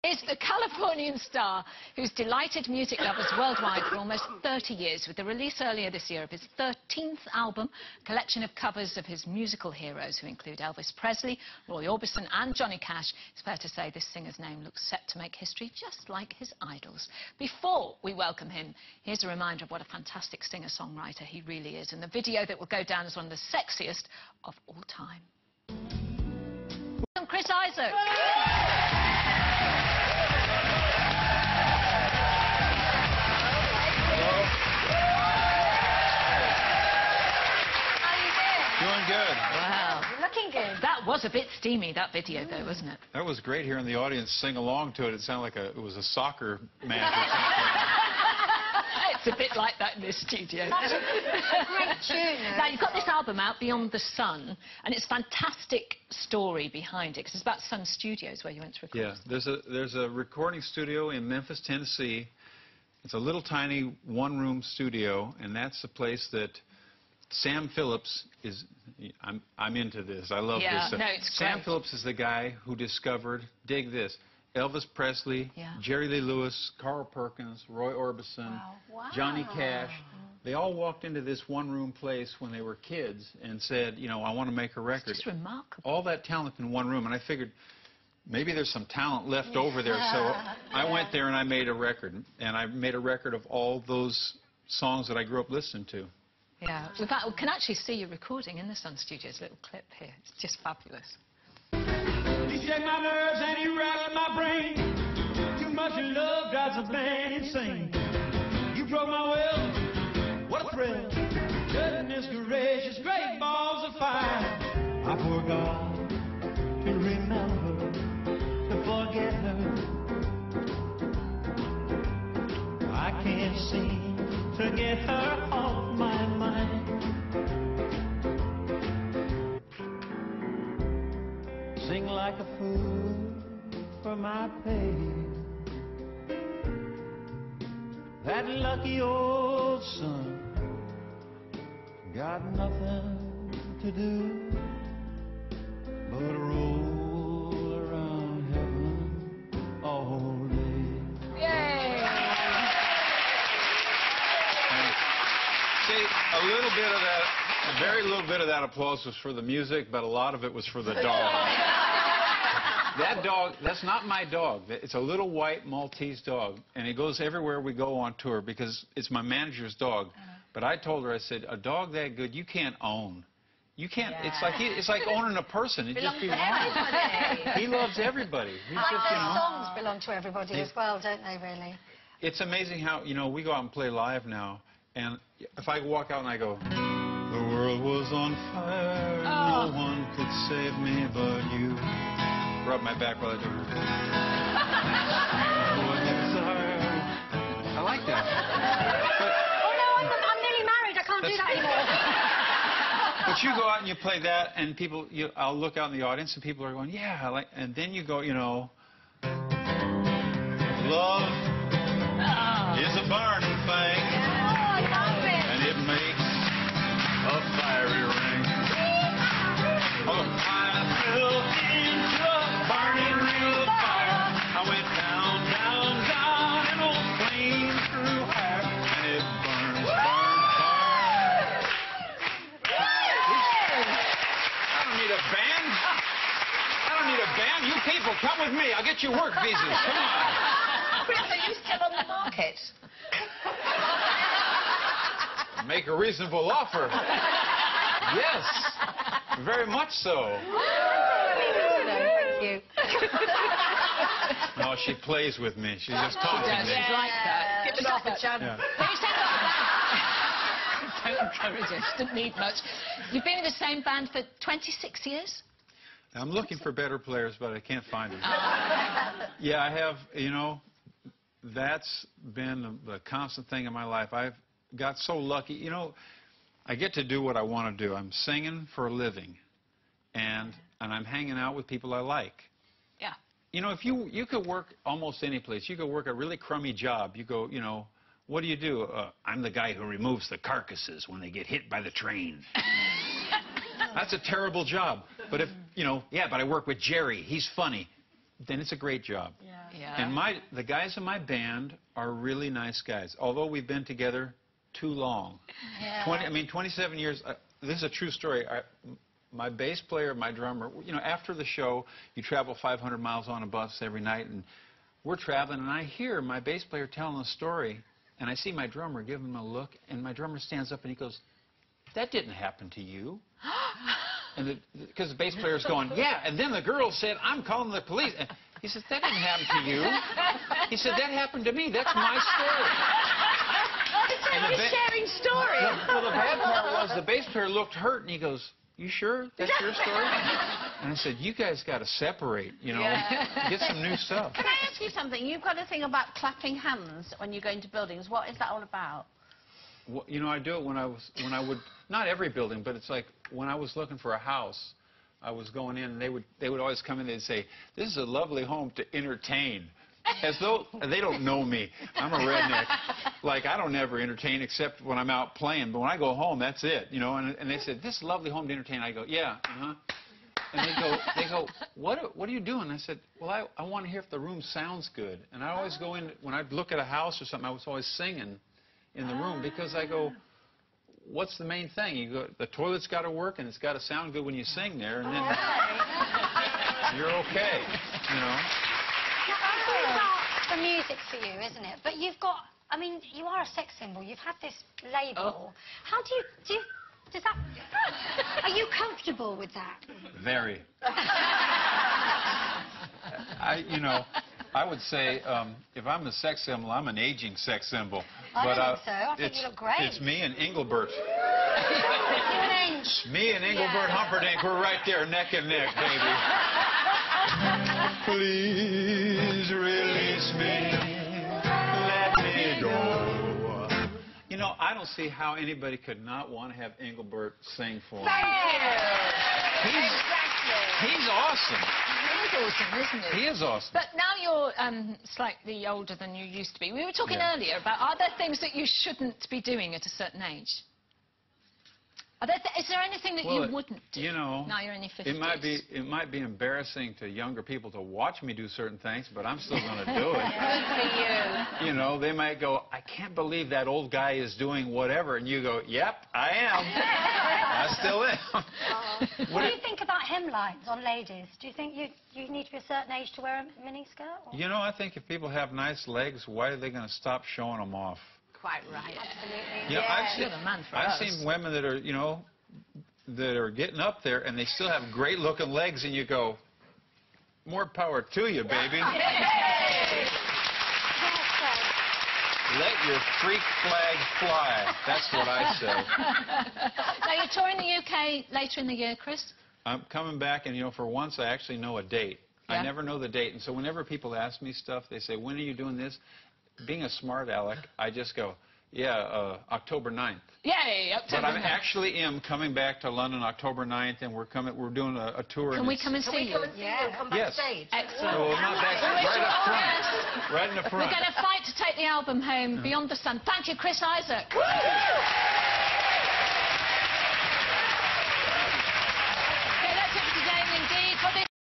Is the Californian star who's delighted music lovers worldwide for almost 30 years with the release earlier this year of his 13th album, a collection of covers of his musical heroes who include Elvis Presley, Roy Orbison and Johnny Cash. It's fair to say this singer's name looks set to make history just like his idols. Before we welcome him, here's a reminder of what a fantastic singer-songwriter he really is, and the video that will go down as one of the sexiest of all time. Welcome, Chris Isaak. Doing good. Wow. Looking good. That was a bit steamy, that video, though, wasn't it? That was great hearing the audience sing along to it. It sounded like it was a soccer match. It's a bit like that in this studio. That's a great tune. Now, you've got this album out, Beyond the Sun, and it's a fantastic story behind it, because it's about Sun Studios, where you went to record. Yeah, there's a recording studio in Memphis, Tennessee. It's a little tiny one-room studio, and that's the place that Sam Phillips is. I'm into this. I love this. No, it's Sam great. Phillips is the guy who discovered, dig this, Elvis Presley, Jerry Lee Lewis, Carl Perkins, Roy Orbison, Johnny Cash. They all walked into this one-room place when they were kids and said, you know, I want to make a record. It's just remarkable. All that talent in one room, and I figured maybe there's some talent left over there. So I went there and I made a record, and I made a record of all those songs that I grew up listening to. Yeah, we can actually see you recording in the Sun Studios. Little clip here. It's just fabulous. He checked my nerves and he rattled my brain. Too much love drives a man insane. You broke my will. What a thrill. Goodness gracious, great balls of fire. I forgot to remember to forget her. I can't seem to get her off my mind. Sing like a fool for my pay. That lucky old sun got nothing to do but roll around heaven all day. Yay! See, a little bit of that, a very little bit of that applause was for the music, but a lot of it was for the dog. That dog, that's not my dog. It's a little white Maltese dog, and he goes everywhere we go on tour because it's my manager's dog. But I told her, I said, a dog that good, you can't own. You can't, it's like owning a person. It'd just be wrong. He loves everybody. He's just, you know. Songs belong to everybody as well, don't they, really? It's amazing how, you know, we go out and play live now, and if I walk out and I go, the world was on fire, no one could save me but you. Rub my back while I do. I like that. But, oh no, I'm nearly married. I can't do that anymore. but you go out and you play that, and people, I'll look out in the audience, and people are going, yeah, I like. And then you go, you know, love is a burning thing, and it makes a fiery ring. Oh, I fell into a burning ring of fire. I went down, down, down, and old flame through fire, and it burns, burns, burns. I don't need a band. I don't need a band. You people, come with me. I'll get you work visas. Come on. Are you still on the market? Make a reasonable offer. Yes, very much so. Thank you. No, she plays with me. She's just taunting me. She's like that. Give us off a chance. Yeah. Don't encourage it. She didn't need much. You've been in the same band for 26 years? I'm looking for better players, but I can't find them. Yeah, I have, you know, that's been the constant thing in my life. I've got so lucky. You know, I get to do what I want to do. I'm singing for a living, and I'm hanging out with people I like. Yeah. You know, if you could work almost any place. You could work a really crummy job. You go, you know, what do? I'm the guy who removes the carcasses when they get hit by the train. That's a terrible job. But if, you know, yeah, but I work with Jerry. He's funny. then it's a great job. Yeah. And the guys in my band are really nice guys, although we've been together too long. Yeah. 27 years. This is a true story. My bass player, my drummer, after the show, you travel 500 miles on a bus every night, and we're traveling, and I hear my bass player telling a story, and I see my drummer give him a look, and my drummer stands up and he goes, "That didn't happen to you." And because the bass player's going, "Yeah," and then the girl said, "I'm calling the police." And he says, "That didn't happen to you." He said, "That happened to me. That's my story." We're sharing stories. Well, the bad part was the bass player looked hurt, and he goes, "You sure that's your story?" And I said, "You guys got to separate, get some new stuff." Can I ask you something? You've got a thing about clapping hands when you go into buildings. What is that all about? Well, I do it when I would, not every building, but it's like when I was looking for a house, I was going in, and they would always come in, they'd say, "This is a lovely home to entertain." As though they don't know me. I'm a redneck. Like, I don't ever entertain except when I'm out playing. But when I go home, that's it, And they said, "This is a lovely home to entertain." I go, "Yeah, uh-huh." And they go, what are you doing? I said, "Well, I want to hear if the room sounds good." And I always go in, when I'd look at a house or something, I was always singing in the room, because I go, what's the main thing? You go, the toilet's got to work, and it's got to sound good when you sing there, and then you're okay, Now, it's all about the music for you, isn't it? But you've got, you are a sex symbol. You've had this label. How does that, are you comfortable with that? Very. I would say if I'm a sex symbol, I'm an aging sex symbol. I don't think so. I think you look great. It's me and Engelbert. You're an inch. Me and Engelbert Humperdinck, we're right there, neck and neck, baby. Please release me, let me go. I don't see how anybody could not want to have Engelbert sing for him. Thank you. He's awesome. He is awesome, isn't he? He is awesome. But now you're slightly older than you used to be. We were talking earlier about, are there things that you shouldn't be doing at a certain age? Is there anything that you wouldn't do now you're in your 50s? It might be embarrassing to younger people to watch me do certain things, but I'm still going to do it. Good for you. They might go, "I can't believe that old guy is doing whatever," and you go, "Yep, I am. I still am." What do you think about hemlines on ladies? Do you think you need to be a certain age to wear a miniskirt? Or? I think if people have nice legs, why are they going to stop showing them off? Quite right. Absolutely. You're the man for I've us. seen women that are, that are getting up there, and they still have great-looking legs, and you go, "More power to you, baby." Let your freak flag fly. That's what I say. Now, you're touring the UK later in the year, Chris? I'm coming back, and, for once, I actually know a date. Yeah. I never know the date, and so whenever people ask me stuff, they say, "When are you doing this?" Being a smart aleck, I just go, "Yeah, October 9th. Yay, October But I 9th. actually am coming back to London October 9th, and we're doing a tour. Can we come and see you? Come Yes. backstage? Excellent. Well, not back, right up front. Right in the front. We're going to fight to take the album home, Beyond the Sun. Thank you, Chris Isaak.